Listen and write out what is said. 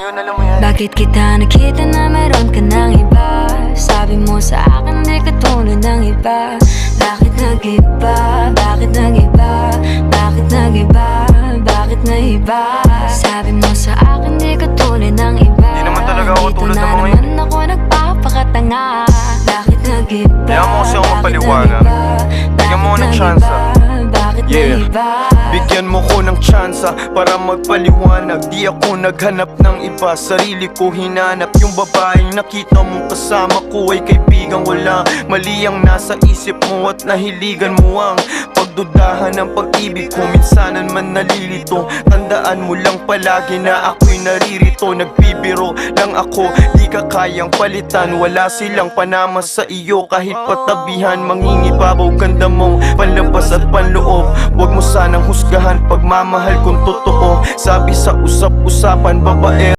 yun, alam mo yan. Bakit kita nakita na meron ka ng iba? Sabi mo sa akin di ka tulad ng iba. Bakit nag-iba? Bakit nag-iba? Bakit nag-iba? Bakit nag-iba? Sabi mo sa akin di ka tulad ng iba. Di naman talaga ako tulad ng mga Dito na naman ako nagpapakatanga. Bakit nag-iba? Kaya mo kasi ako mapaliwanag. Bigyan mo ng tsansa. Yeah, bigyan mo ko ng tsansa para magpaliwanag. Di ako naghanap ng iba, sarili ko hinanap. Yung babaeng nakita mo kasama ko ay kaibigan. Wala mali ang nasa isip mo at nahiligan mo ang pagdudahan ng pag-ibig ko. Minsanan man nalilito, tandaan mo lang palagi na ako'y naririto. Nagbibiro lang ako, di ka kayang palitan. Wala silang panama sa iyo kahit patabihan. Mangingibabaw ganda mong panlabas at panloob. Huwag mo sanang husgahan pagmamahal kung totoo. Sabi sa usap-usapan, babae